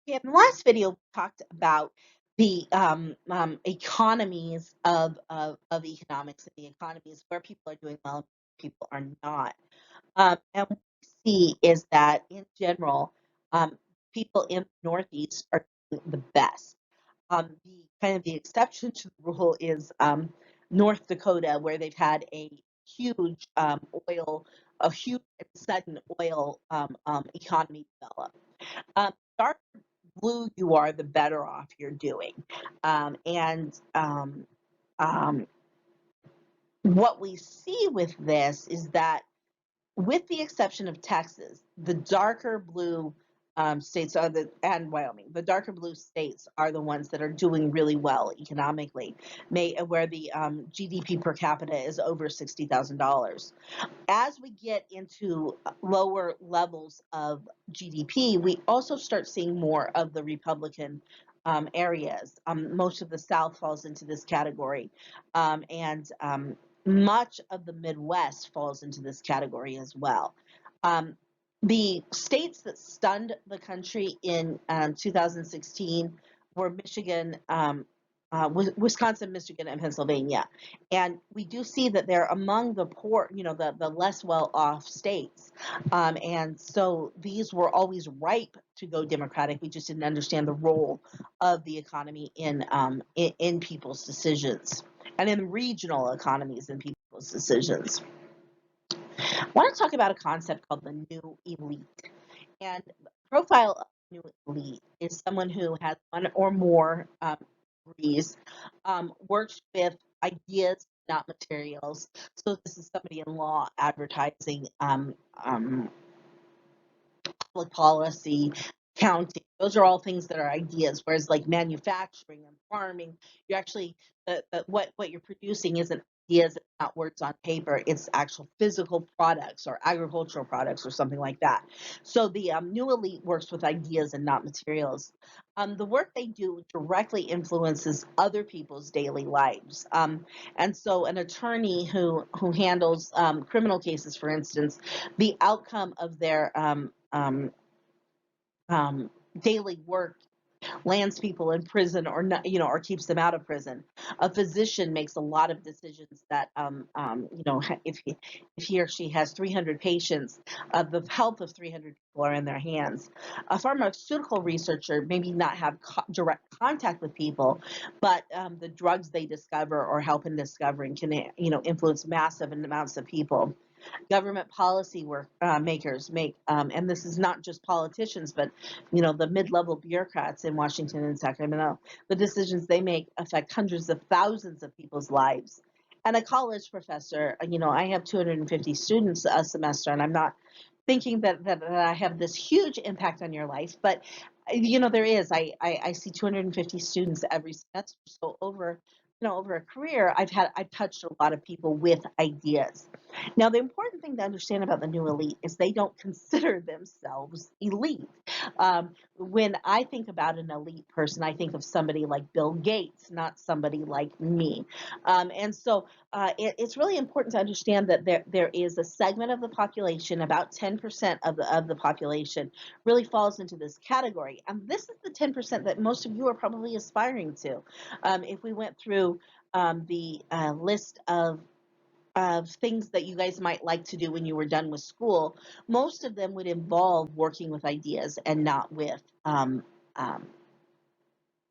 In the last video, we talked about the economies of economics and the economies where people are doing well and people are not. And what we see is that in general, um, people in the Northeast are doing the best. The exception to the rule is North Dakota, where they've had huge oil, a huge and sudden oil economy develop. Darker blue you are, the better off you're doing. And um, what we see with this is that, with the exception of Texas, the darker blue states are and Wyoming, the darker blue states are the ones that are doing really well economically, where the GDP per capita is over $60,000. As we get into lower levels of GDP, we also start seeing more of the Republican areas. Most of the South falls into this category, and much of the Midwest falls into this category as well. Um, the states that stunned the country in 2016 were Michigan, Wisconsin, Michigan, and Pennsylvania. And we do see that they're among the poor, the less well off states. And so these were always ripe to go Democratic. We just didn't understand the role of the economy in people's decisions and in regional economies in people's decisions. I want to talk about a concept called the new elite. And the profile of the new elite is someone who has one or more degrees, works with ideas, not materials. So this is somebody in law, advertising, public policy, counting. Those are all things that are ideas. Whereas like manufacturing and farming, you actually what you're producing isn't ideas, it's not words on paper. It's actual physical products or agricultural products or something like that. So the new elite works with ideas and not materials. The work they do directly influences other people's daily lives. And so an attorney who handles criminal cases, for instance, the outcome of their daily work lands people in prison or not, or keeps them out of prison. A physician makes a lot of decisions that, if he or she has 300 patients, the health of 300 people are in their hands. A pharmaceutical researcher maybe not have direct contact with people, but the drugs they discover or help in discovering can, influence massive amounts of people. Government policy work makers make, and this is not just politicians, but the mid-level bureaucrats in Washington and Sacramento. The decisions they make affect hundreds of thousands of people's lives. And a college professor, I have 250 students a semester, and I'm not thinking that I have this huge impact on your life, but there is. I see 250 students every semester, so over a career, I've touched a lot of people with ideas. Now, the important thing to understand about the new elite is they don't consider themselves elite. When I think about an elite person, I think of somebody like Bill Gates, not somebody like me. And so it's really important to understand that there is a segment of the population, about 10% of the population, really falls into this category. And this is the 10% that most of you are probably aspiring to. If we went through the list of things that you guys might like to do when you were done with school, most of them would involve working with ideas and not with um,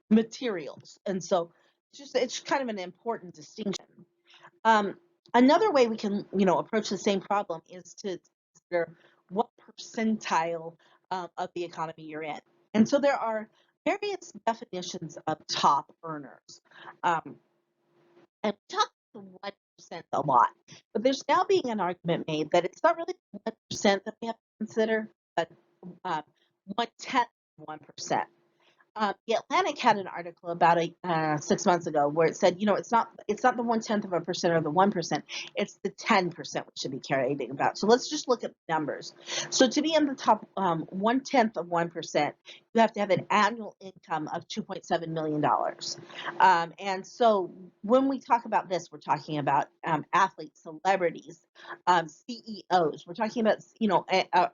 materials. And so it's kind of an important distinction. Um, Another way we can, approach the same problem is to consider what percentile of the economy you're in. And so there are various definitions of top earners. Um, and we talk about the 1% a lot, but there's now being an argument made that it's not really 1% that we have to consider, but 1/10 of 1%. The Atlantic had an article about 6 months ago where it said, it's not the 1/10 of a percent or the 1%, it's the 10% we should be caring about. So let's just look at the numbers. So to be in the top 1/10 of 1%, you have to have an annual income of $2.7 million. And so when we talk about this, we're talking about athletes, celebrities, CEOs. We're talking about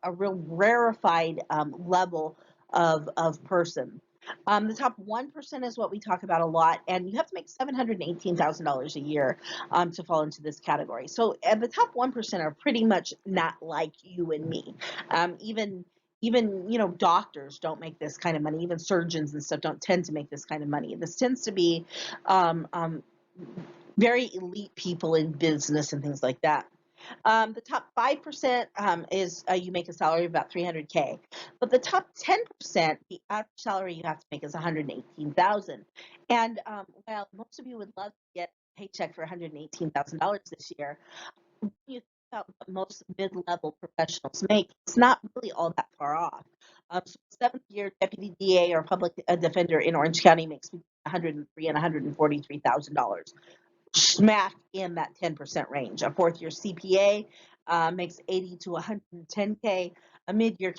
a real rarefied level of person. The top 1% is what we talk about a lot, and you have to make $718,000 a year to fall into this category. So the top 1% are pretty much not like you and me. Even doctors don't make this kind of money. Even surgeons and stuff don't tend to make this kind of money. This tends to be um, um, very elite people in business and things like that. The top 5% is you make a salary of about 300K, but the top 10%, the average salary you have to make is 118,000. And while most of you would love to get a paycheck for $118,000 this year, when you think about what most mid-level professionals make, it's not really all that far off. So seventh-year deputy DA or public defender in Orange County makes between 103 and $143,000, smack in that 10% range. A fourth year CPA makes 80 to 110K. A mid-career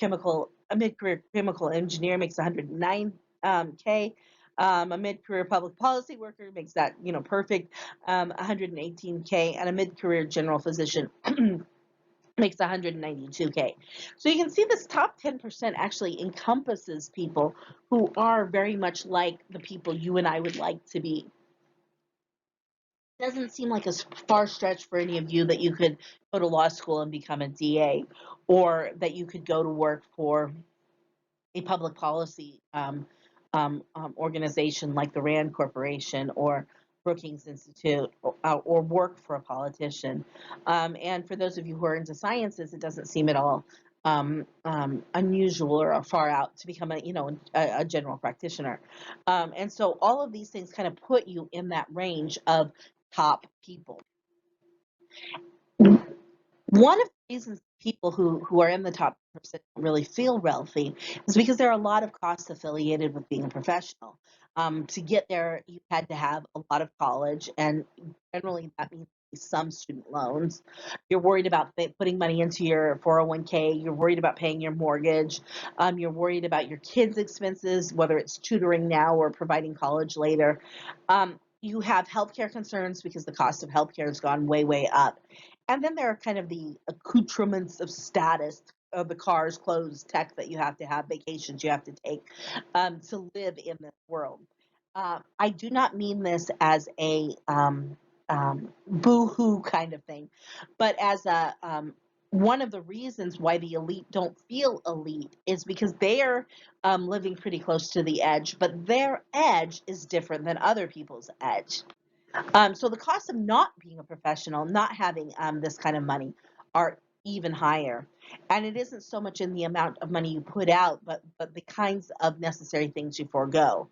chemical engineer makes 109K. A mid-career public policy worker makes that, perfect, 118K, and a mid-career general physician makes 192K. So you can see this top 10% actually encompasses people who are very much like the people you and I would like to be. Doesn't seem like a far stretch for any of you that you could go to law school and become a DA, or that you could go to work for a public policy organization like the Rand Corporation or Brookings Institute, or work for a politician. And for those of you who are into sciences, it doesn't seem at all unusual or far out to become a general practitioner. And so all of these things kind of put you in that range of top people. One of the reasons people who are in the top percent don't really feel wealthy is because there are a lot of costs affiliated with being a professional. To get there, you had to have a lot of college, and generally that means some student loans. You're worried about putting money into your 401k. You're worried about paying your mortgage. You're worried about your kids' expenses, whether it's tutoring now or providing college later. You have healthcare concerns because the cost of healthcare has gone way, way up. And then there are kind of the accoutrements of status of the cars, clothes, tech that you have to have, vacations you have to take to live in this world. I do not mean this as a boo-hoo kind of thing, but as a one of the reasons why the elite don't feel elite is because they are living pretty close to the edge, but their edge is different than other people's edge. So the cost of not being a professional, not having this kind of money, are even higher. And it isn't so much in the amount of money you put out, but the kinds of necessary things you forego.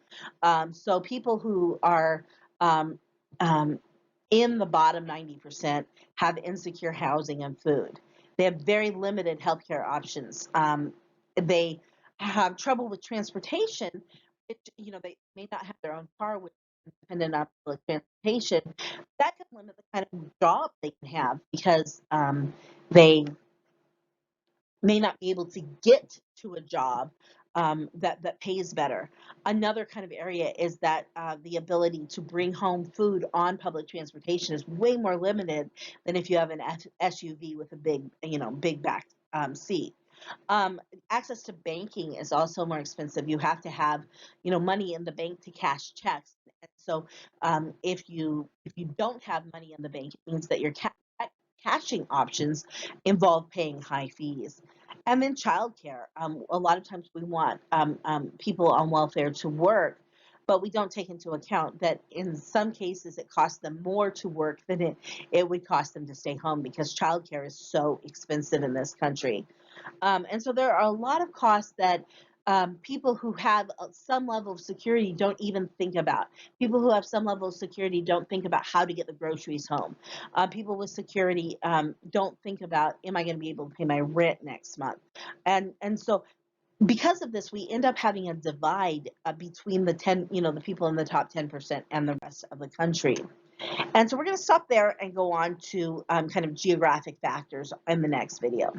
So people who are um, in the bottom 90% have insecure housing and food. They have very limited healthcare options. They have trouble with transportation, which, they may not have their own car, which is dependent on public transportation. That can limit the kind of job they can have because they may not be able to get to a job that pays better. Another kind of area is that the ability to bring home food on public transportation is way more limited than if you have an SUV with a big back seat. Access to banking is also more expensive. You have to have, money in the bank to cash checks. And so, if you don't have money in the bank, it means that your cashing options involve paying high fees. And then childcare. A lot of times we want people on welfare to work, but we don't take into account that in some cases it costs them more to work than it would cost them to stay home because childcare is so expensive in this country. And so there are a lot of costs that people who have some level of security don't even think about. People who have some level of security don't think about how to get the groceries home. People with security don't think about, am I going to be able to pay my rent next month? And so because of this, we end up having a divide between the people in the top 10% and the rest of the country. And so we're going to stop there and go on to kind of geographic factors in the next video.